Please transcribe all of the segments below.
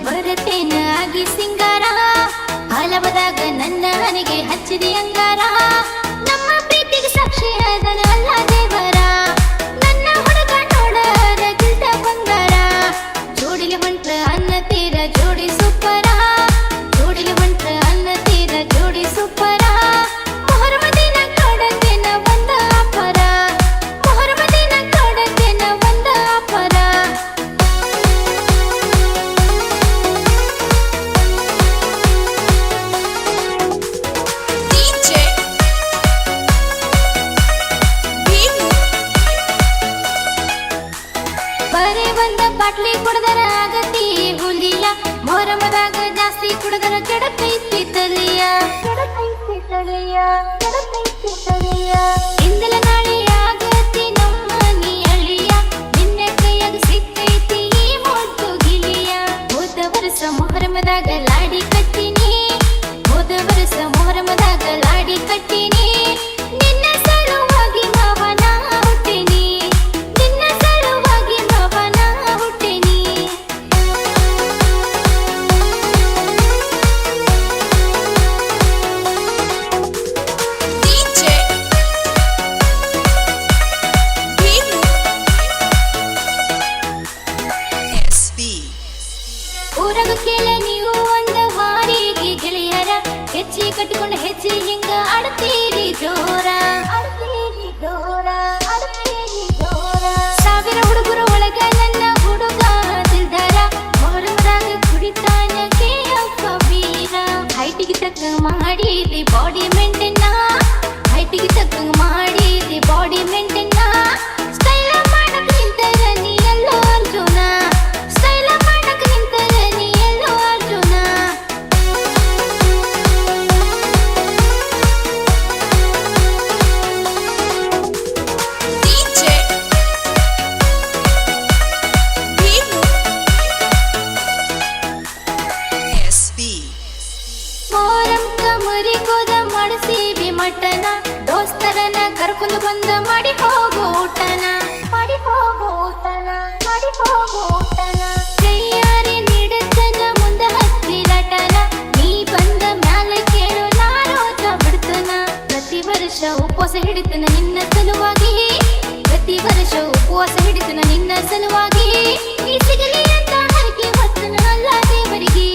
ಬರತೇನ ಆಗಿ ಸಿಂಗಾರ ಹಲವದಾಗ ನನ್ನ ಹನಿಗೆ ಹಚ್ಚಿದಿ ಅಂಗಾರ ನಮ್ಮ ಪ್ರೀತಿಗೆ ಸಾಕ್ಷಿ ಅದನ ಅಲ್ಲ ದೇವರ ನನ್ನ ಹುಡುಗ ನೋಡರ ಗಿಲ್ಟ ಬಂಗಾರ ಜೋಡಿಗೆ ಹೊಂಟ್ರ ಅನ್ನ ತೀರ ಜೋಡಿ ಸೂಪರ ಜೋಡಿಗೆ ಹೊಂಟ್ರ ಅನ್ನ ತೀರ ಜೋಡಿ ಸೂಪರ ಮೊಹರಮ ದಿನ ಕೊಡತೇನ ಒಂದ ಅಪರ ಮೊಹರಮ ದಿನ ಕೊಡತೇನ ಒಂದ ಅಪರ ಬರೇ ಒಂದ ಬಾಟ್ಲಿ ಕುಡದರ ಆಗತಿ ಹುಲಿಯ ಮೊಹರಮದಾಗ ಜಾಸ್ತಿ ಕುಡದರ ಕೆಡತೈತಿ ತಲಿಯ ಇಂದಲ ನಾಳೆ ಆಗತಿ ನಮ್ಮ ನೀ ಅಳಿಯ ನಿನ್ನ ಕೈಯಾಗ ಸಿಕ್ಕೈತಿ ಈ ಮುದ್ದು ಗಿಳಿಯ ಹೋದ ವರ್ಷ ಮೊಹರಮದಾಗ ಲಾಡಿ ಕಟ್ಟಿನಿ ಹೋದ ವರ್ಷ ಮೊಹರಮದಾಗ ಲಾಡಿ ಕಟ್ಟಿನಿ ನಿನ್ನ ಸಲುವಾಗಿ ಮಾವನ ಹುಟ್ಟಿನಿ ನಿನ್ನ ಸಲುವಾಗಿ ಮಾವನ ಹುಟ್ಟಿನಿ ಊರಾಗ ಕೇಳ ನೀವು ಒಂದ ವಾರಿಗೆ ಗೆಳೆಯರ ಹೆಚ್ಚಿ ಕಟ್ಟಿಕೊಂಡು ಹೆಚ್ಚಿ ಹಿಂಗ ಆಡ್ತೀರಿ ಜೋರ ಸಾವಿರ ಹುಡುಗರ ಒಳಗ ನನ್ನ ಹುಡುಗ ದಿಲ್ದಾರ ಮೊಹರಮದಾಗ ಕುಡಿತಾನ ಕೇಳಪ್ಪ ವೀರ ಹೈಟಿಗೆ ತಕ್ಕ ಮಾಡಿದಿ ಬಾಡಿ ಮೇಂಟೈನ್ ಹೈಟಿಗೆ ತಕ್ಕ ಮಾಡಿದಿ ಬಾಡಿ ಮೇಂಟೈನ್ ಸ್ಟೈಲ ಮಾಡಕ್ ನಿಂತರ ನೀ ಎಲ್ಲೋ ಅರ್ಜುನ ಸ್ಟೈಲ ಮಾಡಕ್ ನಿಂತರ ನೀ ಎಲ್ಲೋ ಅರ್ಜುನ ಮೊಹರಂ ಕಮರಿ ಕೋದ ಮಾಡಿಸೀವಿ ಮಟನ ದೋಸ್ತರನ ಕರ್ಕೊಂಡು ಬಂದ ಮಾಡಿ ಹೋಗೋ ಊಟನ ಕೈಯಾರೆ ನೀಡುತ್ತನ ಮುಂದ ಹತ್ತಿರಟನ ನೀ ಬಂದ ಮ್ಯಾಲ ಕೇಳು ನಾರೋತ ಬಿಡ್ತನ ಪ್ರತಿ ವರ್ಷ ಉಪವಾಸ ಹಿಡಿತನ ನಿನ್ನ ಸಲುವಾಗಿ ಪ್ರತಿ ವರ್ಷ ಉಪವಾಸ ಹಿಡಿತನ ನಿನ್ನ ಸಲುವಾಗಿ ನೀ ಸಿಗಲಿ ಅಂತ ಹರಕೆ ಹೊತ್ತನ ಅಲ್ಲ ದೇವರಿಗೆ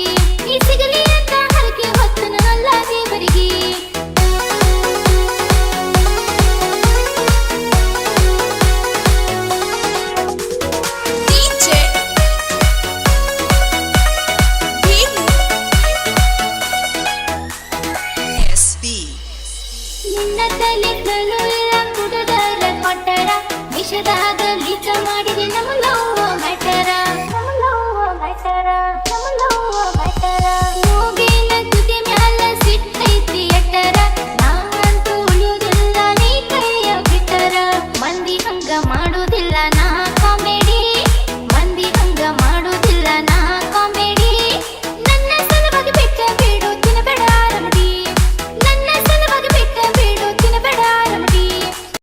ನೀ ಸಿಗಲಿ ಅಂತ ಹರಕೆ ಹೊತ್ತನ ಅಲ್ಲ ದೇವರಿಗೆ